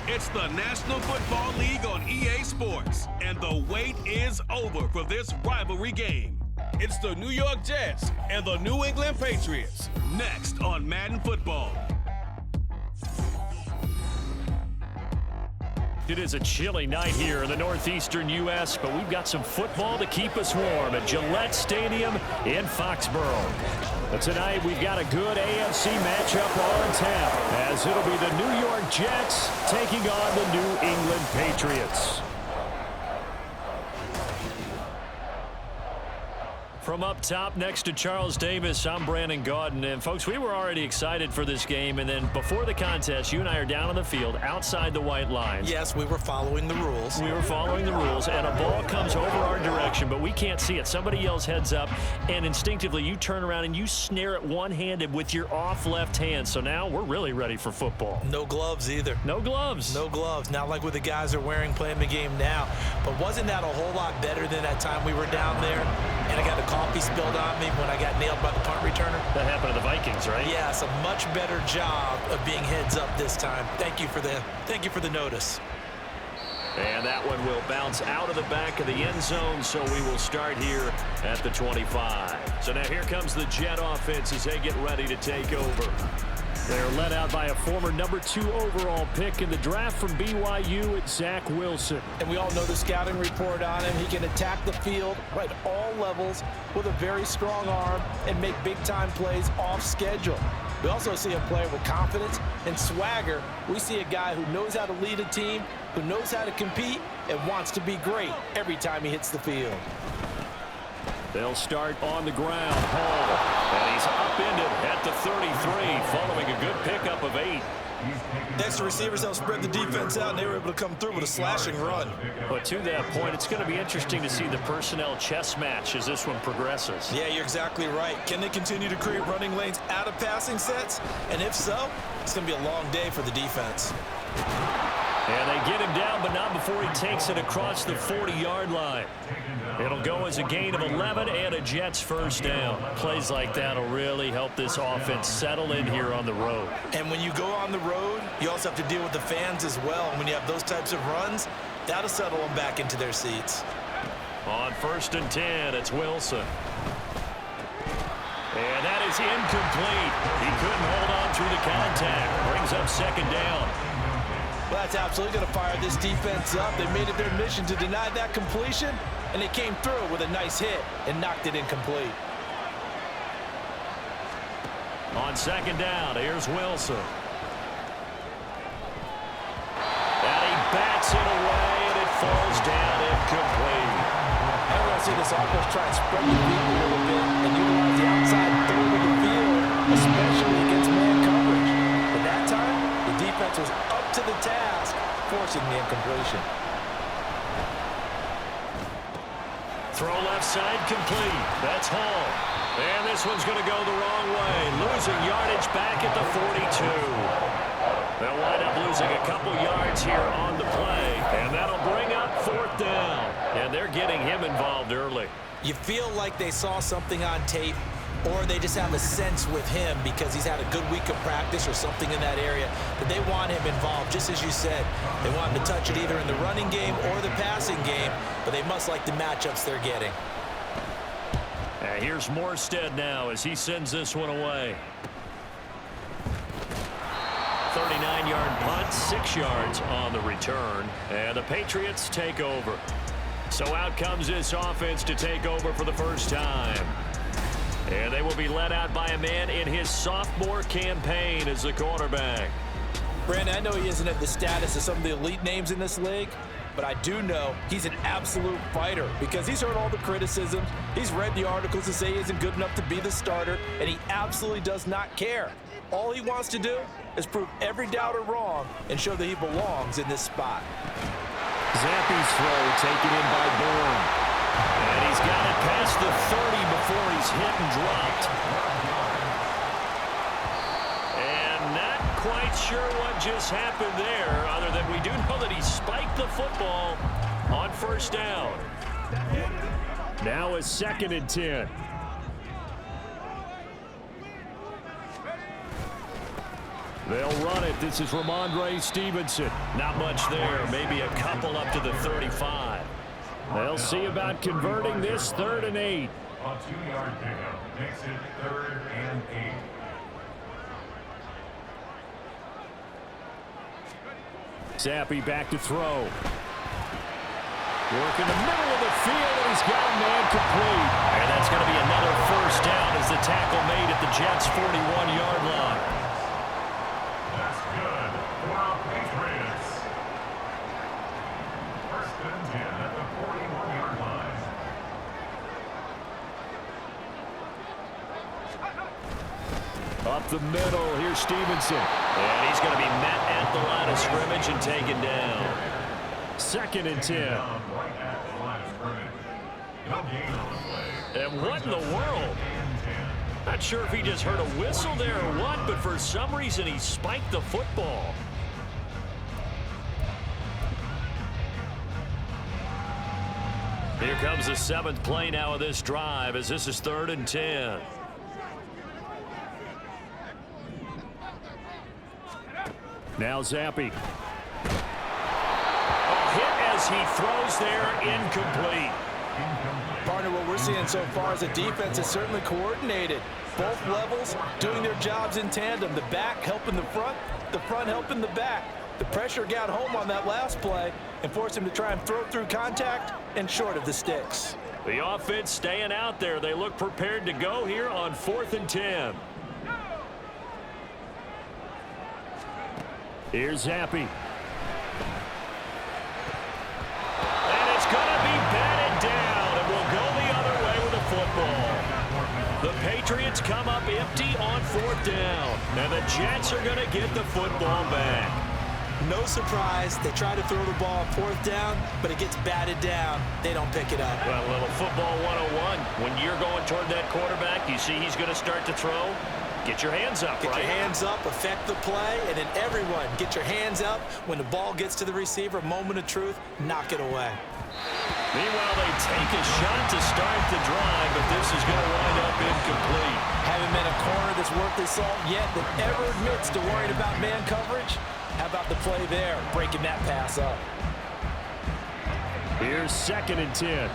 It's the National Football League on EA Sports, and the wait is over for this rivalry game. It's the New York Jets and the New England Patriots, next on Madden Football. It is a chilly night here in the northeastern U.S., but we've got some football to keep us warm at Gillette Stadium in Foxborough. But tonight we've got a good AFC matchup on tap, as it'll be the New York Jets taking on the New England Patriots. From up top next to Charles Davis, I'm Brandon Gaudin. And folks, we were already excited for this game. And then before the contest, you and I are down on the field outside the white lines. Yes, we were following the rules. We were following the rules, and a ball comes over our direction, but we can't see it. Somebody yells heads up, and instinctively you turn around and you snare it one-handed with your off left hand. So now we're really ready for football. No gloves either. No gloves. No gloves. Not like what the guys are wearing playing the game now. But wasn't that a whole lot better than that time we were down there? And I got the coffee spilled on me when I got nailed by the punt returner. That happened to the Vikings, right? Yes, a much better job of being heads up this time. Thank you for the notice. And that one will bounce out of the back of the end zone, so we will start here at the 25. So now here comes the Jet offense as they get ready to take over. They're led out by a former #2 overall pick in the draft from BYU, at Zach Wilson. And we all know the scouting report on him. He can attack the field at all levels with a very strong arm and make big-time plays off schedule. We also see a player with confidence and swagger. We see a guy who knows how to lead a team, who knows how to compete, and wants to be great every time he hits the field. They'll start on the ground. Hall, and he's upended at the 33, following a good pickup of 8. Next, the receivers helped spread the defense out, and they were able to come through with a slashing run. But to that point, it's going to be interesting to see the personnel chess match as this one progresses. Yeah, you're exactly right. Can they continue to create running lanes out of passing sets? And if so, it's going to be a long day for the defense. And they get him down, but not before he takes it across the 40-yard line. It'll go as a gain of 11 and a Jets first down. Plays like that will really help this offense settle in here on the road. And when you go on the road, you also have to deal with the fans as well. And when you have those types of runs, that'll settle them back into their seats. On 1st and 10, it's Wilson. And that is incomplete. He couldn't hold on through the contact. Brings up 2nd down. Well, that's absolutely going to fire this defense up. They made it their mission to deny that completion, and they came through with a nice hit and knocked it incomplete. On 2nd down, here's Wilson. And he bats it away, and it falls down incomplete. I want to see this offense try and spread the field a little bit and utilize the outside third of the field, especially against man coverage. But that time, the defense was up to the task, forcing the incompletion. Throw left side complete. That's Hall. And this one's going to go the wrong way. Losing yardage back at the 42. They'll wind up losing a couple yards here on the play. And that'll bring up 4th down. And they're getting him involved early. You feel like they saw something on tape, or they just have a sense with him because he's had a good week of practice or something in that area that they want him involved, just as you said. They want him to touch it either in the running game or the passing game, but they must like the matchups they're getting. And here's Morstead now as he sends this one away. 39-yard punt, 6 yards on the return, and the Patriots take over. So out comes this offense to take over for the first time. And they will be led out by a man in his sophomore campaign as the quarterback. Brandon, I know he isn't at the status of some of the elite names in this league, but I do know he's an absolute fighter because he's heard all the criticisms. He's read the articles that say he isn't good enough to be the starter, and he absolutely does not care. All he wants to do is prove every doubter wrong and show that he belongs in this spot. Zappi's throw taken in by Bourne. And he's got it past the 30 before he's hit and dropped. And not quite sure what just happened there, other than we do know that he spiked the football on 1st down. Now a 2nd and 10. They'll run it. This is Ramondre Stevenson. Not much there. Maybe a couple up to the 35. They'll see about converting this 3rd and 8. A 2-yard pickup makes it 3rd and 8. Zappy back to throw. Work in the middle of the field, and he's got a man complete. And that's going to be another 1st down as the tackle made at the Jets' 41-yard line. That's good for our Patriots. 1st and 10 at the 41-yard line. Up the middle, here's Stevenson. And he's going to be met at the line of scrimmage and taken down. 2nd and 10. Right at the line of scrimmage. No gain on the play. And what in the world? Not sure if he just heard a whistle there or what, but for some reason he spiked the football. Here comes the 7th play now of this drive as this is 3rd and 10. Now Zappy. Hit as he throws there, incomplete. Partner, what we're seeing so far is the defense is certainly coordinated. Both levels doing their jobs in tandem. The back helping the front helping the back. The pressure got home on that last play and forced him to try and throw through contact and short of the sticks. The offense staying out there. They look prepared to go here on 4th and 10. Here's Zappy. And it's going to be batted down, and we'll go the other way with the football. The Patriots come up empty on 4th down, and the Jets are going to get the football back. No surprise, they try to throw the ball on 4th down, but it gets batted down. They don't pick it up. Well, a little football 101. When you're going toward that quarterback, you see he's going to start to throw. Get your hands up, Get your hands up, affect the play, and then everyone get your hands up. When the ball gets to the receiver, moment of truth, knock it away. Meanwhile, they take a shot to start the drive, but this is going to wind up incomplete. Haven't been a corner that's worth his salt yet that ever admits to worrying about man coverage. How about the play there, breaking that pass up? Here's 2nd and 10.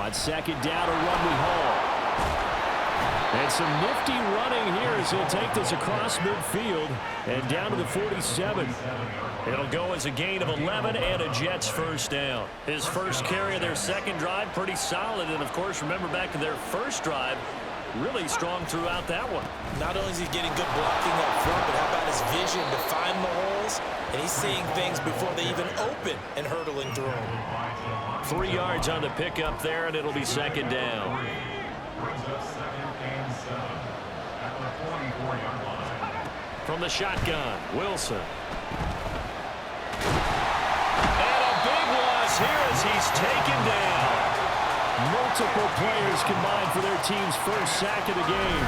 On 2nd down, a run we haul. And some nifty running here as he'll take this across midfield and down to the 47. It'll go as a gain of 11 and a Jets 1st down. His first carry of their 2nd drive, pretty solid. And, of course, remember back to their 1st drive, really strong throughout that one. Not only is he getting good blocking up front, but how about his vision to find the holes? And he's seeing things before they even open and hurdling through them. 3 yards on the pickup there, and it'll be 2nd down. From the shotgun, Wilson. And a big loss here as he's taken down. Multiple players combined for their team's 1st sack of the game.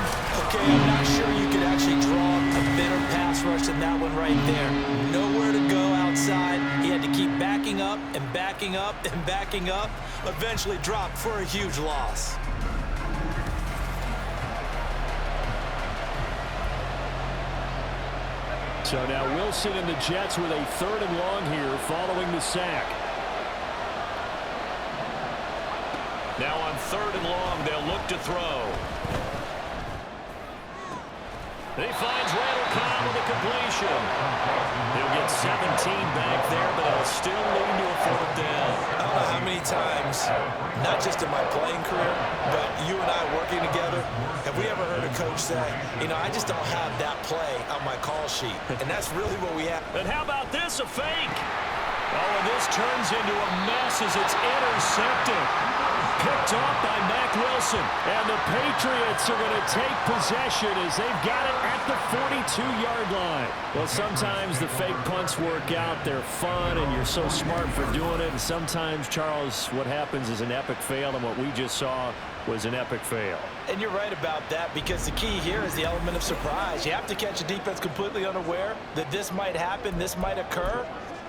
Okay, I'm not sure you could actually draw a better pass rush than that one right there. Nowhere to go outside. He had to keep backing up and backing up and backing up. Eventually dropped for a huge loss. So now Wilson and the Jets with a 3rd and long here following the sack. Now on 3rd and long, they'll look to throw. He finds Randall Cobb with a completion. He'll get 17 back there, but it'll still lead to a 4th down. I don't know how many times, not just in my playing career, but you and I working together, have we ever heard a coach say, you know, I just don't have that play on my call sheet. And that's really what we have. And how about this, a fake? Oh, and this turns into a mess as it's intercepted. Picked off by Mack Wilson. And the Patriots are going to take possession as they've got it at the 42-yard line. Well, sometimes the fake punts work out. They're fun, and you're so smart for doing it. And sometimes, Charles, what happens is an epic fail, and what we just saw was an epic fail. And you're right about that, because the key here is the element of surprise. You have to catch a defense completely unaware that this might happen, this might occur.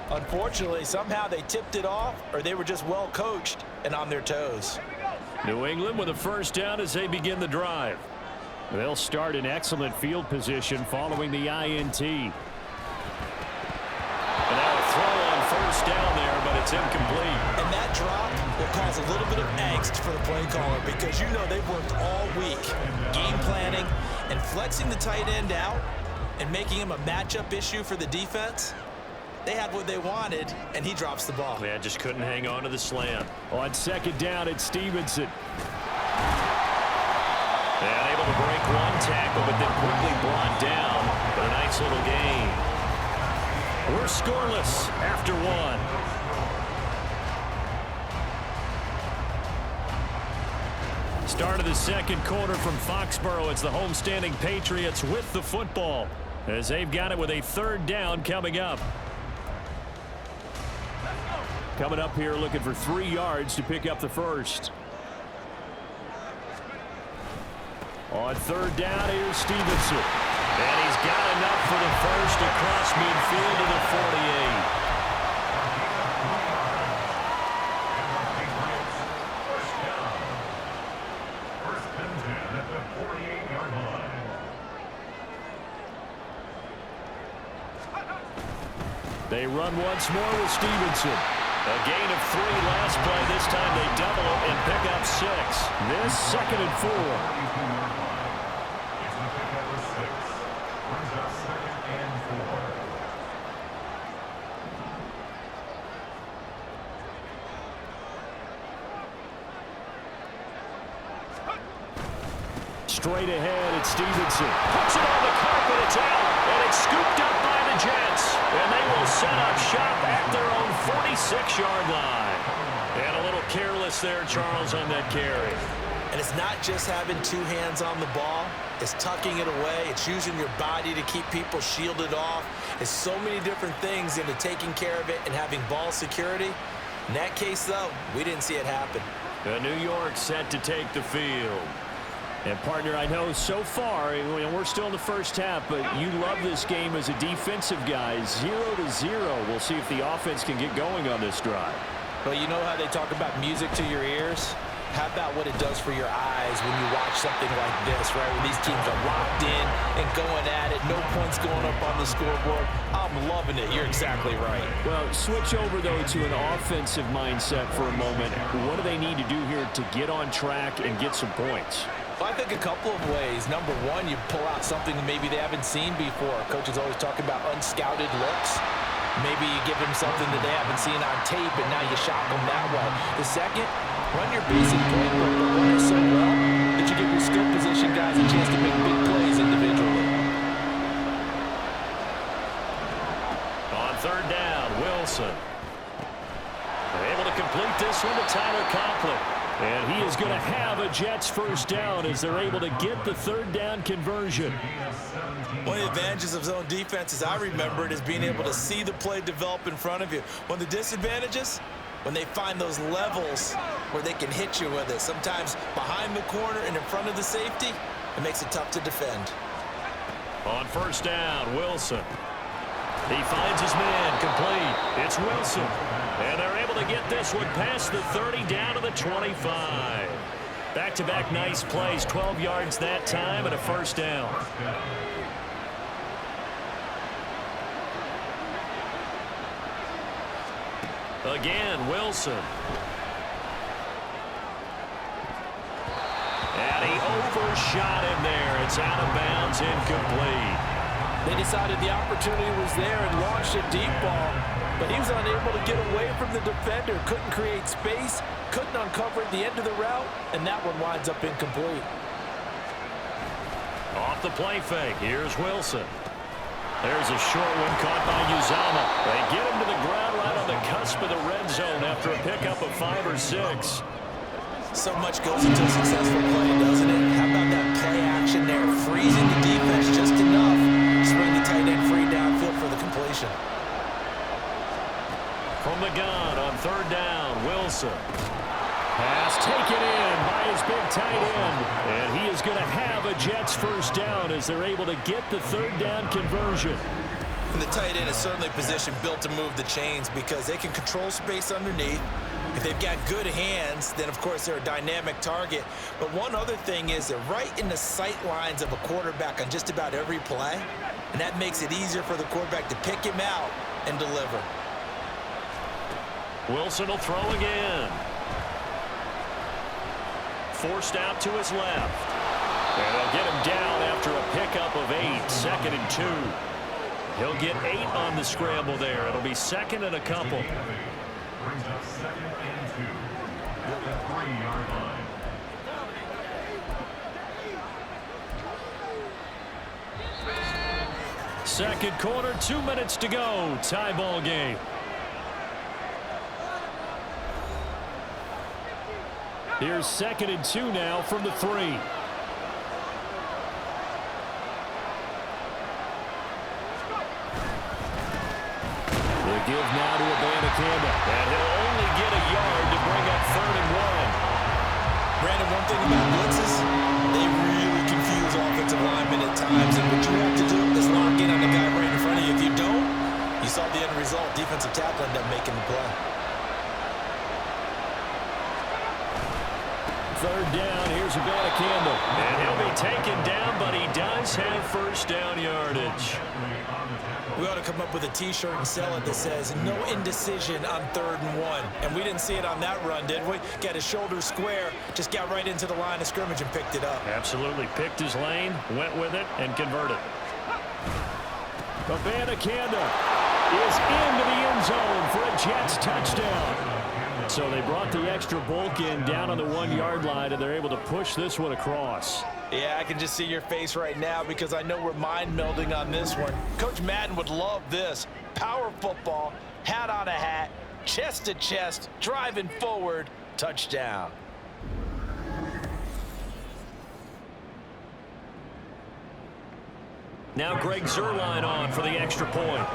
Unfortunately, somehow they tipped it off, or they were just well coached and on their toes. New England with a first down as they begin the drive. They'll start in excellent field position following the INT. And now a throw on first down there, but it's incomplete. And that drop will cause a little bit of angst for the play caller because you know they've worked all week game planning and flexing the tight end out and making him a matchup issue for the defense. They had what they wanted, and he drops the ball. Yeah, just couldn't hang on to the slant. On second down, it's Stevenson. And able to break one tackle, but then quickly brought down. But a nice little gain. We're scoreless after one. Start of the second quarter from Foxborough. It's the homestanding Patriots with the football as they've got it with a third down coming up. Coming up here looking for 3 yards to pick up the first. On third down, here's Stevenson. And he's got enough for the first across midfield to the 48. First and 10 at the 48-yard line. They run once more with Stevenson. A gain of 3 last play. This time they double it and pick up 6. This second and 4. It's the pickup of 6. Brings up second and 4. Straight ahead, it's Stevenson. Puts it on the carpet, it's out, and it's scooped up by the Jets. And they will set up shop at their own 46-yard line. And a little careless there, Charles, on that carry. And it's not just having 2 hands on the ball. It's tucking it away. It's using your body to keep people shielded off. It's so many different things into taking care of it and having ball security. In that case, though, we didn't see it happen. New York set to take the field. And, partner, I know so far, we're still in the first half, but you love this game as a defensive guy. 0-0. We'll see if the offense can get going on this drive. Well, you know how they talk about music to your ears? How about what it does for your eyes when you watch something like this, right? When these teams are locked in and going at it, no points going up on the scoreboard. I'm loving it. You're exactly right. Well, switch over, though, to an offensive mindset for a moment. What do they need to do here to get on track and get some points? Well, I think a couple of ways. Number one, you pull out something that maybe they haven't seen before. Coach is always talking about unscouted looks. Maybe you give them something that they haven't seen on tape, and now you shock them that way. The second, run your basic playbook, but run it so well that you give your skill position guys a chance to make big plays individually. On third down, Wilson. They're able to complete this one to Tyler Conklin. And he is going to have a Jets first down as they're able to get the third down conversion. One of the advantages of zone defense, as I remember it, is being able to see the play develop in front of you. One of the disadvantages, when they find those levels where they can hit you with it, sometimes behind the corner and in front of the safety, it makes it tough to defend. On first down, Wilson. He finds his man, complete. It's Wilson. And they're able to get this one past the 30 down to the 25. Back-to-back nice plays, 12 yards that time and a first down. Again, Wilson. And he overshot him there. It's out of bounds, incomplete. They decided the opportunity was there and launched a deep ball, but he was unable to get away from the defender, couldn't create space, couldn't uncover at the end of the route, and that one winds up incomplete. Off the play fake, here's Wilson. There's a short one caught by Uzama. They get him to the ground right on the cusp of the red zone after a pickup of 5 or 6. So much goes into a successful play, doesn't it? How about that play action there, freezing the defense just enough to bring the tight end free downfield for the completion. From the gun on third down, Wilson. Pass taken in by his big tight end. And he is going to have a Jets first down as they're able to get the third down conversion. And the tight end is certainly a position built to move the chains because they can control space underneath. If they've got good hands, then of course they're a dynamic target. But one other thing is they're right in the sight lines of a quarterback on just about every play, and that makes it easier for the quarterback to pick him out and deliver. Wilson will throw again. Forced out to his left. And they'll get him down after a pickup of 8, 2nd and 2. He'll get 8 on the scramble there. It'll be 2nd and a couple. Brings up 2nd and 2 at the 3-yard line. Second quarter, 2 minutes to go. Tie ball game. Here's 2nd and 2 now from the 3. Give now to Abanikanda, and he'll only get a yard to bring up 3rd and 1. Brandon, one thing about blitzes, they really confuse offensive linemen at times, and what you have to do is lock in on the guy right in front of you. If you don't, you saw the end result. Defensive tackle ended up making the play. 3rd down, here's Abanikanda, and he'll be taken down, but he does have 1st down yardage. We ought to come up with a T-shirt and sell it that says, no indecision on 3rd and 1. And we didn't see it on that run, did we? Got his shoulders square, just got right into the line of scrimmage and picked it up. Absolutely. Picked his lane, went with it, and converted. Abanikanda is into the end zone for a Jets touchdown. So they brought the extra bulk in down on the 1-yard line, and they're able to push this one across. Yeah, I can just see your face right now because I know we're mind melding on this one. Coach Madden would love this. Power football, hat on a hat, chest to chest, driving forward, touchdown. Now Greg Zuerlein on for the extra point.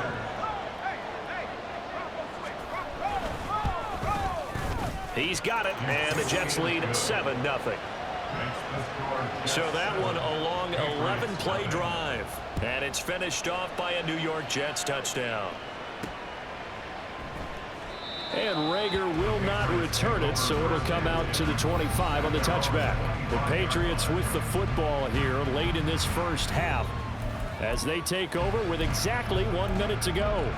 He's got it, and the Jets lead 7-0. So that one a long 11-play drive, and it's finished off by a New York Jets touchdown. And Rager will not return it, so it'll come out to the 25 on the touchback. The Patriots with the football here late in this first half as they take over with exactly 1 minute to go.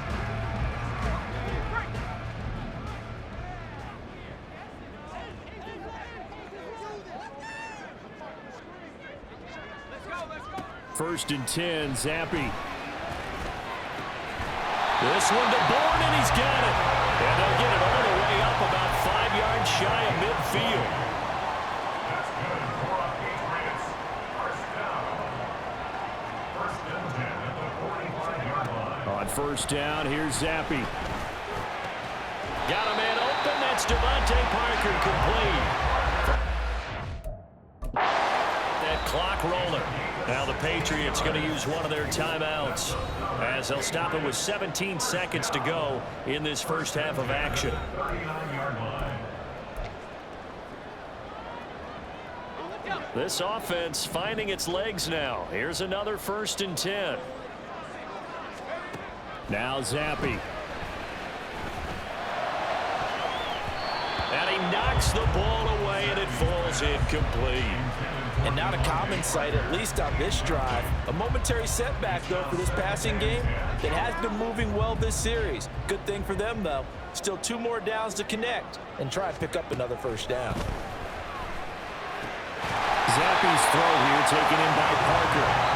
First and 10, Zappi. This one to Bourne, and he's got it. And they'll get it all the way up about 5 yards shy of midfield. That's good for our Patriots. First down. First and 10 at the 45-yard line. On first down, here's Zappi. Got a man open. That's Devontae Parker complete. That clock roller. Now the Patriots going to use one of their timeouts as they'll stop it with 17 seconds to go in this first half of action. 39-yard line. This offense finding its legs now. Here's another first and 10. Now Zappi. And he knocks the ball away, and it falls incomplete. And not a common sight, at least on this drive. A momentary setback, though, for this passing game that has been moving well this series. Good thing for them, though. Still 2 more downs to connect and try and pick up another first down. Zappi's throw here taken in by Parker.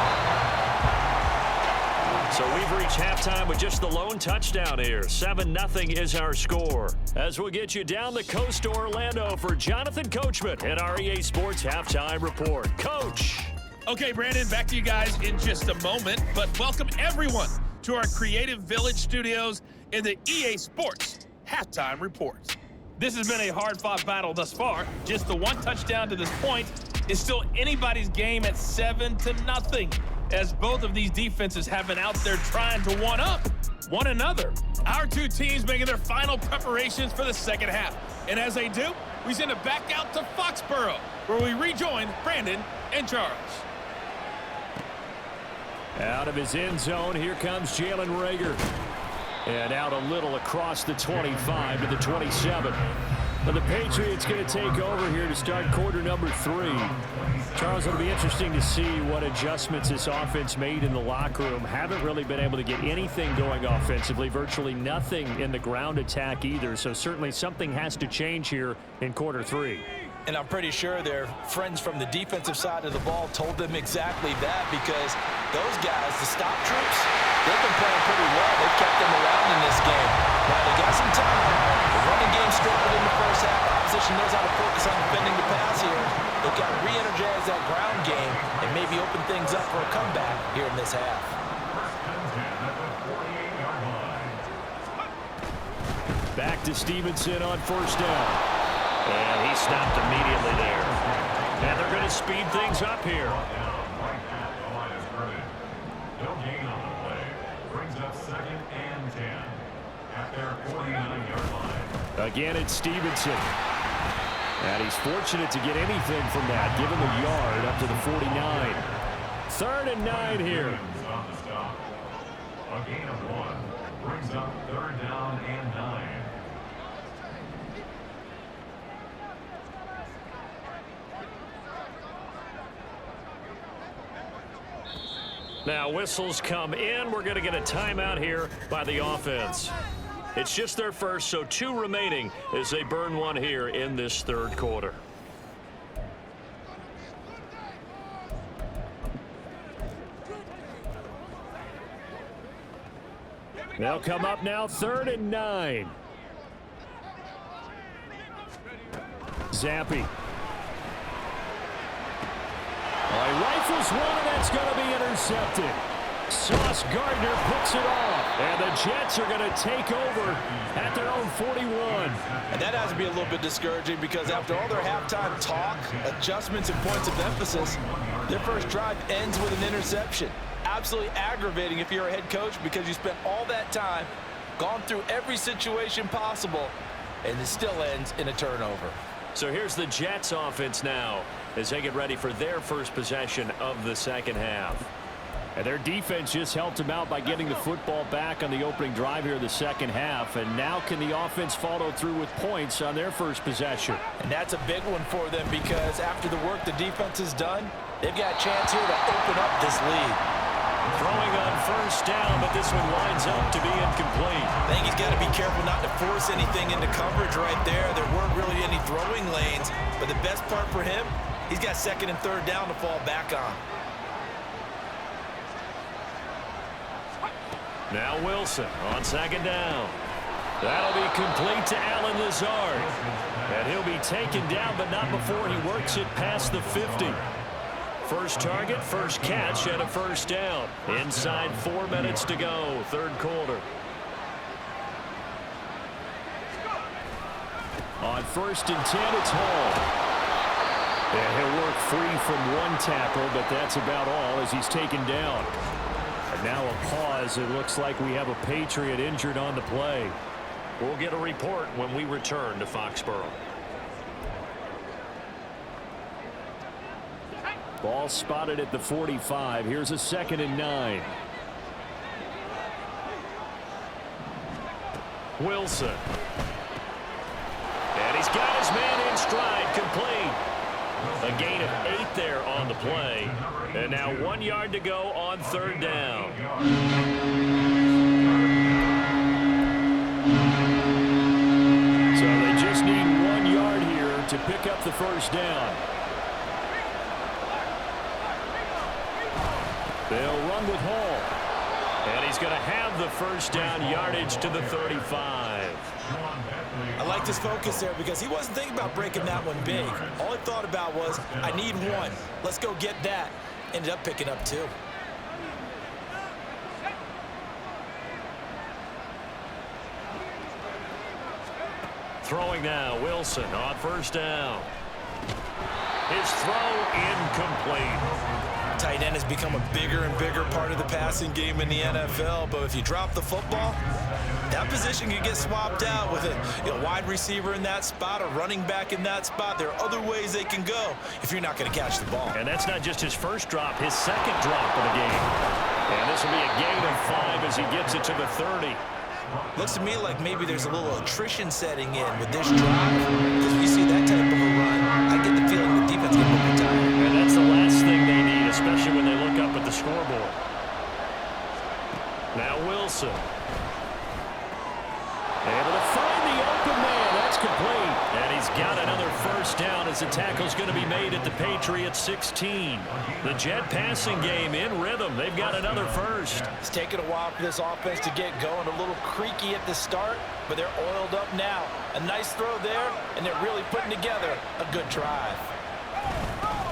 So we've reached halftime with just the lone touchdown here. 7-0 is our score. As we'll get you down the coast to Orlando for Jonathan Coachman and our EA Sports Halftime Report. Coach. Okay, Brandon, back to you guys in just a moment, but welcome everyone to our Creative Village studios in the EA Sports Halftime Report. This has been a hard-fought battle thus far. Just the 1 touchdown to this point is still anybody's game at 7-0. As both of these defenses have been out there trying to one-up one another. Our 2 teams making their final preparations for the second half. And as they do, we send it back out to Foxborough, where we rejoin Brandon and Charles. Out of his end zone, here comes Jalen Rager. And out a little across the 25 to the 27. Well, the Patriots going to take over here to start quarter number 3. Charles, it'll be interesting to see what adjustments this offense made in the locker room. Haven't really been able to get anything going offensively, virtually nothing in the ground attack either. So certainly something has to change here in quarter 3. And I'm pretty sure their friends from the defensive side of the ball told them exactly that, because those guys, the stop troops, they've been playing pretty well. They've kept them around in this game. Now, they got some time. The running game struggled in the first half. Opposition knows how to focus on defending the pass here. They've got to re-energize that ground game and maybe open things up for a comeback here in this half. Back to Stevenson on first down. And he stopped immediately there. And they're going to speed things up here. Right at the line of scrimmage. No gain on the play. Brings up 2nd and 10 at their 49-yard line. Again, it's Stevenson. And he's fortunate to get anything from that, given the yard up to the 49. 3rd and 9 here. On the stop. A gain of 1 brings up 3rd down and 9. Now whistles come in. We're going to get a timeout here by the offense. It's just their first, so 2 remaining as they burn 1 here in this 3rd quarter. They'll come up now, 3rd and 9. Zappi. Rifles one, and that's going to be intercepted. Sauce Gardner picks it off, and the Jets are going to take over at their own 41. And that has to be a little bit discouraging, because after all their halftime talk, adjustments, and points of emphasis, their first drive ends with an interception. Absolutely aggravating if you're a head coach, because you spent all that time, gone through every situation possible, and it still ends in a turnover. So here's the Jets offense now as they get ready for their first possession of the 2nd half. And their defense just helped them out by getting the football back on the opening drive here of the 2nd half. And now can the offense follow through with points on their first possession? And that's a big one for them, because after the work the defense has done, they've got a chance here to open up this lead. Throwing on first down, but this one winds up to be incomplete. I think he's got to be careful not to force anything into coverage right there. There weren't really any throwing lanes, but the best part for him, he's got 2nd and 3rd down to fall back on. Now Wilson on 2nd down. That'll be complete to Allen Lazard. And he'll be taken down, but not before he works it past the 50. First target, first catch, and a first down. Inside 4 minutes to go, 3rd quarter. On 1st and 10, it's Hall. And he'll work free from 1 tackle, but that's about all as he's taken down. And now a pause. It looks like we have a Patriot injured on the play. We'll get a report when we return to Foxborough. Ball spotted at the 45. Here's a 2nd and 9. Wilson. And he's got his man in stride, complete. A gain of 8 there on the play. And now 1 yard to go on 3rd down. So they just need 1 yard here to pick up the first down. They'll run with Hall. And he's going to have the first down, yardage to the 35. I liked his focus there, because he wasn't thinking about breaking that one big. All he thought about was, I need 1. Let's go get that. Ended up picking up 2. Throwing now, Wilson on first down. His throw incomplete. Tight end has become a bigger and bigger part of the passing game in the NFL, but if you drop the football, that position can get swapped out with a wide receiver in that spot, a running back in that spot. There are other ways they can go if you're not going to catch the ball. And that's not just his first drop, his 2nd drop of the game. And this will be a gain of 5 as he gets it to the 30. Looks to me like maybe there's a little attrition setting in with this drive. Because when you see that type of a run, I get the feeling the defense can get tired. And that's the last thing they need, especially when they look up at the scoreboard. Now Wilson. Able to find the open man. That's complete. And he's got another first down as the tackle's going to be made at the Patriots 16. The Jet passing game in rhythm. They've got another first. It's taken a while for this offense to get going. A little creaky at the start, but they're oiled up now. A nice throw there, and they're really putting together a good drive.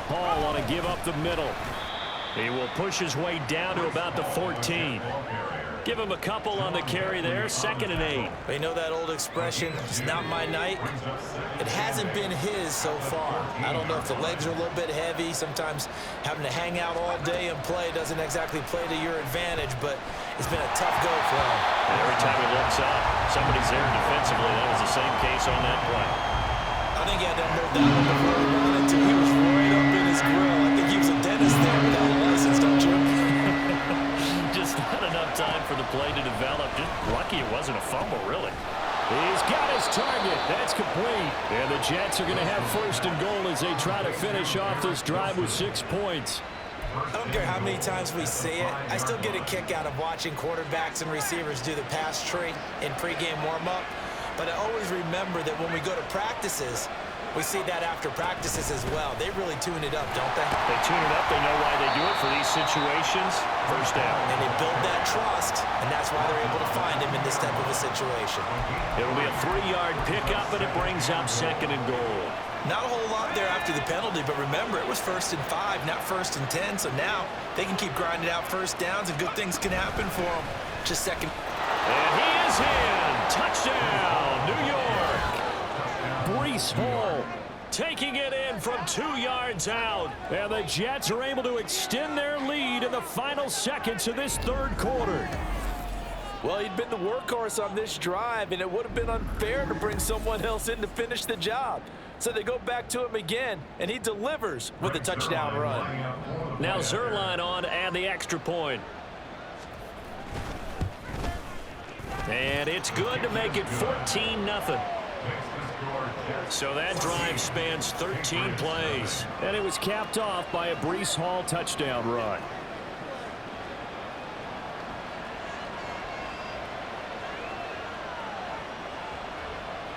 Hall on a give up the middle. He will push his way down to about the 14. Give him a couple on the carry there, 2nd and 8. You know that old expression, it's not my night? It hasn't been his so far. I don't know if the legs are a little bit heavy. Sometimes having to hang out all day and play doesn't exactly play to your advantage, but it's been a tough go for him. And every time he looks up, somebody's there defensively. That was the same case on that play. I think he had to unload that one before he went into. He was right up in his grill. I think he was a dentist there without a license, don't you? Just not enough time for the play to develop. Just lucky it wasn't a fumble, really. He's got his target. That's complete. And the Jets are going to have 1st and goal as they try to finish off this drive with 6 points. I don't care how many times we see it. I still get a kick out of watching quarterbacks and receivers do the pass tree in pregame warm-up. But I always remember that when we go to practices, we see that after practices as well. They really tune it up, don't they? They tune it up. They know why they do it for these situations. First down. And they build that trust, and that's why they're able to find him in this type of a situation. It'll be a 3-yard pickup, and it brings up 2nd and goal. Not a whole lot there after the penalty, but remember, it was 1st and 5, not 1st and 10, so now they can keep grinding out first downs, and good things can happen for them. Just second. And he is in. Touchdown, New York. Breece Hall taking it in from 2 yards out. And the Jets are able to extend their lead in the final seconds of this 3rd quarter. Well, he'd been the workhorse on this drive, and it would have been unfair to bring someone else in to finish the job. So they go back to him again, and he delivers with a touchdown run. Now Zerline on to add the extra point. And it's good to make it 14-0. So that drive spans 13 plays. And it was capped off by a Breece Hall touchdown run.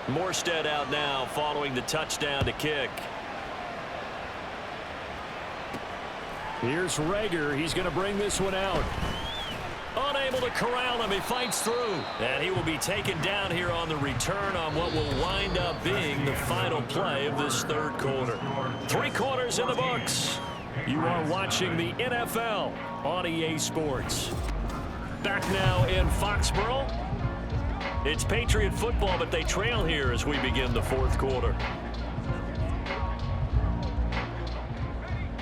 Morstead out now following the touchdown to kick. Here's Rager. He's going to bring this one out. Unable to corral him. He fights through. And he will be taken down here on the return on what will wind up being the final play of this 3rd quarter. 3 quarters in the books. You are watching the NFL on EA Sports. Back now in Foxborough. It's Patriot football, but they trail here as we begin the 4th quarter.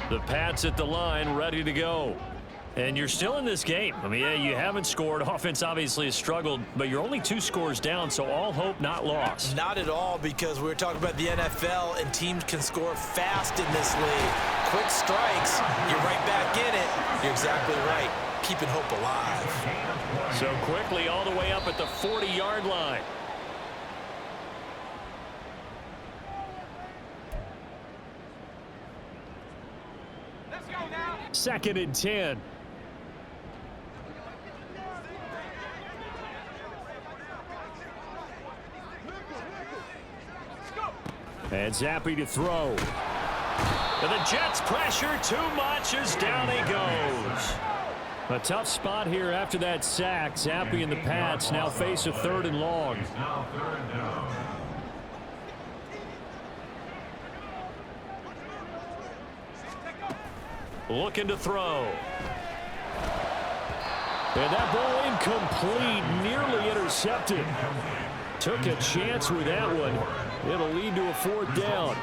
The Pats at the line, ready to go. And you're still in this game. I mean, yeah, you haven't scored. Offense obviously has struggled, but you're only 2 scores down, so all hope not lost. Not at all, because we're talking about the NFL, and teams can score fast in this league. Quick strikes, you're right back in it. You're exactly right. Keeping hope alive. So quickly all the way up at the 40-yard line. Let's go now. 2nd and 10. And Zappe to throw. And the Jets pressure too much as down he goes. A tough spot here after that sack. Zappe and the Pats now face a 3rd and long. Looking to throw. And that ball incomplete, nearly intercepted. Took a chance with that one. It'll lead to a 4th down.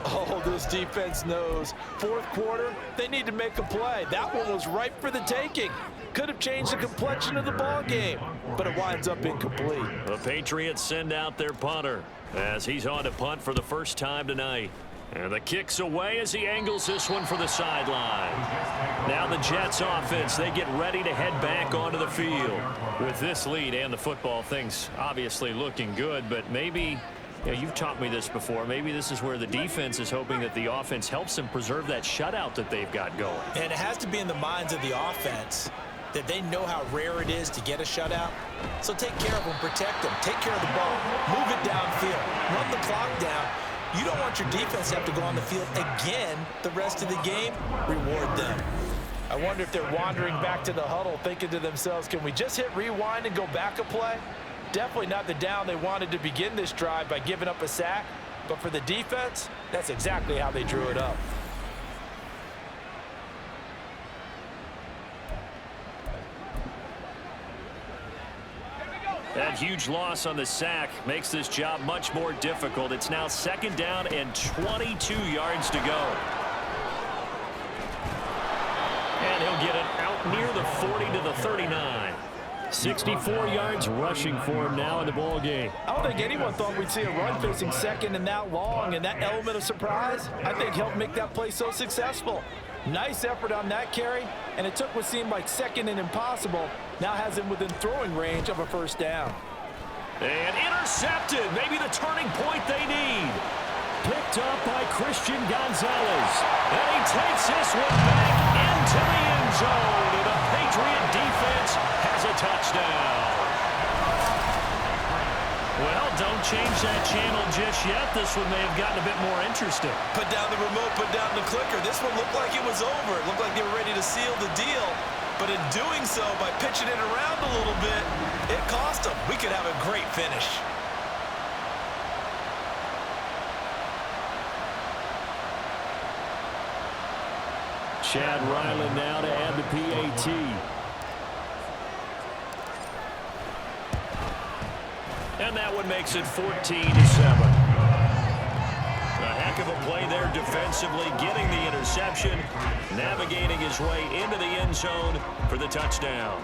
Oh, this defense knows. 4th quarter, they need to make a play. That one was ripe for the taking. Could have changed the complexion of the ball game, but it winds up incomplete. The Patriots send out their punter as he's on to punt for the first time tonight. And the kick's away as he angles this one for the sideline. Now the Jets offense, they get ready to head back onto the field. With this lead and the football, things obviously looking good, but maybe, you know, you've taught me this before, maybe this is where the defense is hoping that the offense helps them preserve that shutout that they've got going. And it has to be in the minds of the offense that they know how rare it is to get a shutout. So take care of them, protect them, take care of the ball, move it downfield, run the clock down. You don't want your defense to have to go on the field again the rest of the game. Reward them. I wonder if they're wandering back to the huddle thinking to themselves, can we just hit rewind and go back a play? Definitely not the down they wanted to begin this drive by giving up a sack. But for the defense, that's exactly how they drew it up. That huge loss on the sack makes this job much more difficult. It's now 2nd down and 22 yards to go. And he'll get it out near the 40 to the 39. 64 yards rushing for him now in the ball game. I don't think anyone thought we'd see a run facing second and that long, and that element of surprise, I think, helped make that play so successful. Nice effort on that carry, and it took what seemed like second and impossible, now has him within throwing range of a 1st down. And intercepted, maybe the turning point they need. Picked up by Christian Gonzalez, and he takes this one back into the end zone, and the Patriot defense has a touchdown. Well, don't change that channel just yet. This one may have gotten a bit more interesting. Put down the remote, put down the clicker. This one looked like it was over. It looked like they were ready to seal the deal. But in doing so, by pitching it around a little bit, it cost them. We could have a great finish. Chad Ryland now to add the PAT. And that one makes it 14-7. A heck of a play there defensively, getting the interception, navigating his way into the end zone for the touchdown.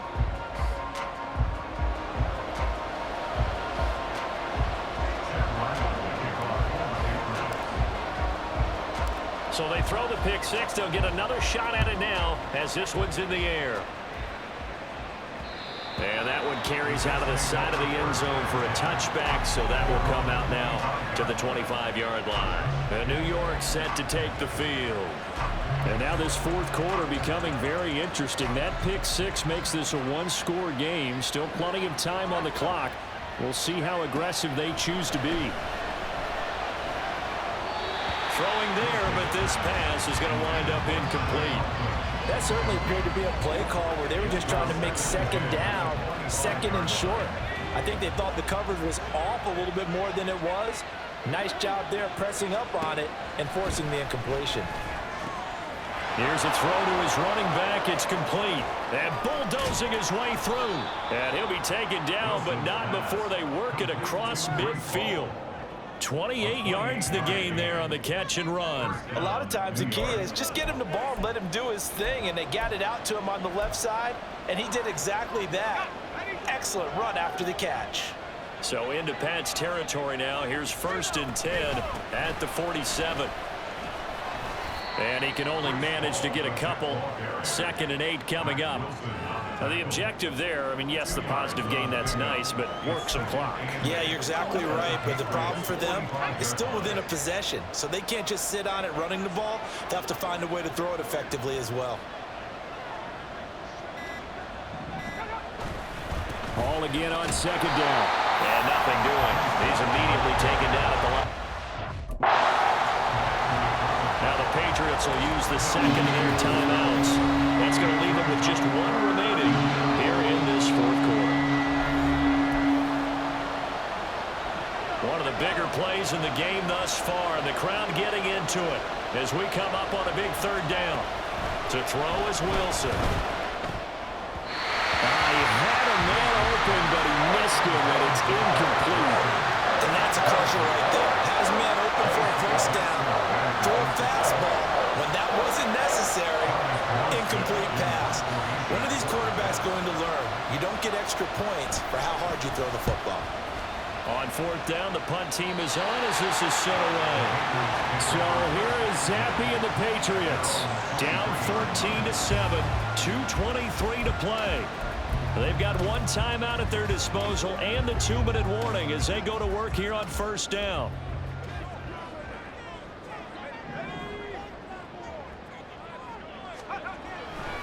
So they throw the pick six. They'll get another shot at it now as this one's in the air. And that one carries out of the side of the end zone for a touchback, so that will come out now to the 25-yard line. And New York set to take the field. And now this 4th quarter becoming very interesting. That pick six makes this a one-score game. Still plenty of time on the clock. We'll see how aggressive they choose to be. Throwing there, but this pass is going to wind up incomplete. That certainly appeared to be a play call where they were just trying to make 2nd down, 2nd and short. I think they thought the coverage was off a little bit more than it was. Nice job there pressing up on it and forcing the incompletion. Here's a throw to his running back. It's complete. And bulldozing his way through. And he'll be taken down, but not before they work it across midfield. 28 yards the gain there on the catch and run. A lot of times the key is just get him the ball and let him do his thing, and they got it out to him on the left side, and he did exactly that. Excellent run after the catch. So into Pat's territory now. Here's 1st and 10 at the 47. And he can only manage to get a couple. 2nd and 8 coming up. Now the objective there, I mean, yes, the positive gain, that's nice, but work some clock. Yeah, you're exactly right, but the problem for them is still within a possession, so they can't just sit on it running the ball. They have to find a way to throw it effectively as well. Ball again on 2nd down. And nothing doing. He's immediately taken down at the line. Now the Patriots will use the 2nd of their timeouts. That's going to leave them with just one remaining here in this 4th quarter. One of the bigger plays in the game thus far. The crowd getting into it as we come up on a big 3rd down. To throw is Wilson. He had a man open, but he missed him, and it's incomplete. And that's a crusher right there. Has man open for a 1st down. Throw a fastball when that wasn't necessary. Incomplete pass. When are these quarterbacks going to learn? You don't get extra points for how hard you throw the football. On fourth down, the punt team is on as this is sent away. So here is Zappe and the Patriots. Down 14-7, 2:23 to play. They've got one timeout at their disposal and the 2-minute warning as they go to work here on first down.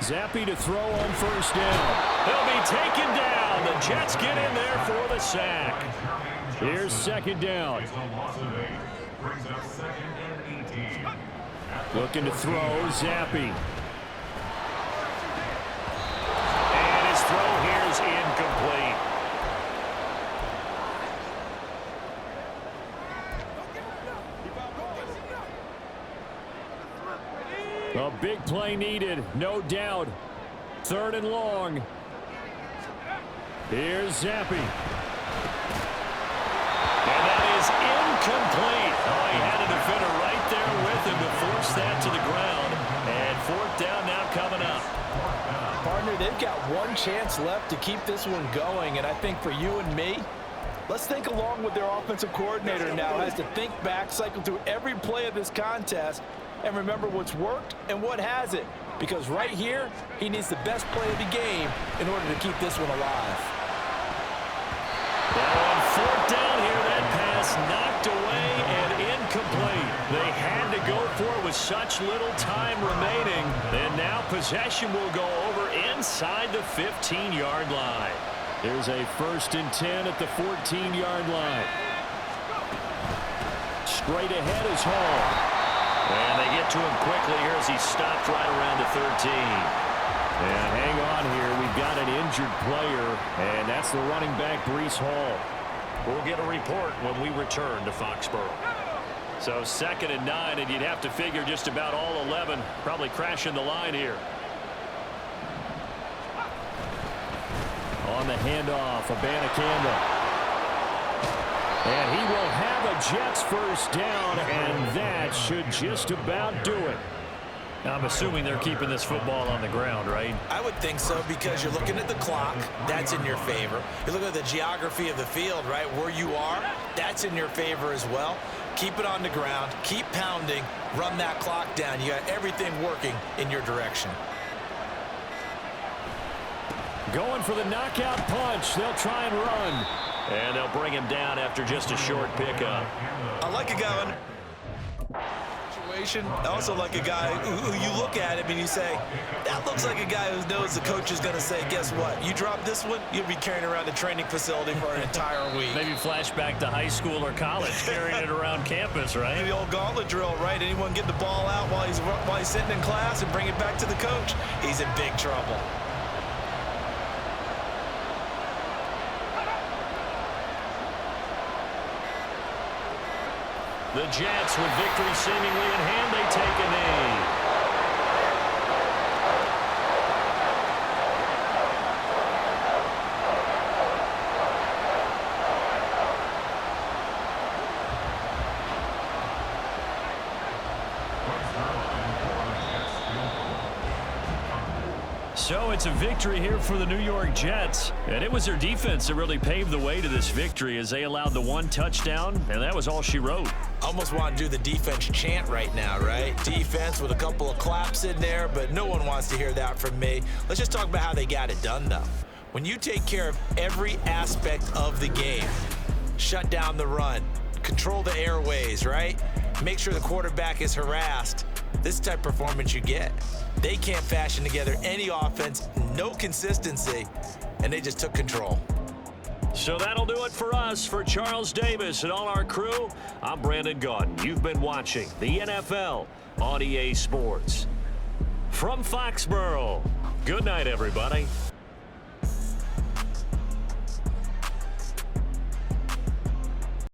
Zappe to throw on first down. He'll be taken down. The Jets get in there for the sack. Here's second down. Looking to throw, Zappe. And his throw here is incomplete. A big play needed, no doubt. Third and long. Here's Zappe. And that is incomplete. Oh, he had a defender right there with him to force that to the ground. And fourth down now coming up. Partner, they've got one chance left to keep this one going, and I think for you and me, let's think along with their offensive coordinator now has to think back, cycle through every play of this contest, and remember what's worked and what hasn't. Because right here, he needs the best play of the game in order to keep this one alive. Now on fourth down here, that pass knocked away and incomplete. They had to go for it with such little time remaining. And now possession will go over inside the 15-yard line. There's a 1st and 10 at the 14-yard line. Straight ahead is Hall. And they get to him quickly here as he stopped right around the 13. And hang on here. We've got an injured player, and that's the running back, Breece Hall. We'll get a report when we return to Foxborough. So 2nd and 9, and you'd have to figure just about all 11 probably crashing the line here. On the handoff, Abanikanda. And he will have a Jets first down, and that should just about do it. I'm assuming they're keeping this football on the ground, right? I would think so, because you're looking at the clock. That's in your favor. You look at the geography of the field, right? Where you are, that's in your favor as well. Keep it on the ground. Keep pounding. Run that clock down. You got everything working in your direction. Going for the knockout punch. They'll try and run. And they'll bring him down after just a short pickup. I like a guy on situation. I also like a guy who you look at him and you say, that looks like a guy who knows the coach is going to say, guess what? You drop this one, you'll be carrying around the training facility for an entire week. Maybe flashback to high school or college, carrying it around campus, right? Maybe the old gauntlet drill, right? Anyone get the ball out while he's sitting in class and bring it back to the coach? He's in big trouble. The Jets, with victory seemingly in hand, they take a knee. So it's a victory here for the New York Jets, and it was their defense that really paved the way to this victory as they allowed the one touchdown, and that was all she wrote. Almost want to do the defense chant right now, right? Defense with a couple of claps in there, but no one wants to hear that from me. Let's just talk about how they got it done, though. When you take care of every aspect of the game, shut down the run, control the airways, right? Make sure the quarterback is harassed. This type of performance you get. They can't fashion together any offense, no consistency, and they just took control. So that'll do it for us. For Charles Davis and all our crew, I'm Brandon Gaudin. You've been watching the NFL on EA Sports. From Foxborough, good night, everybody.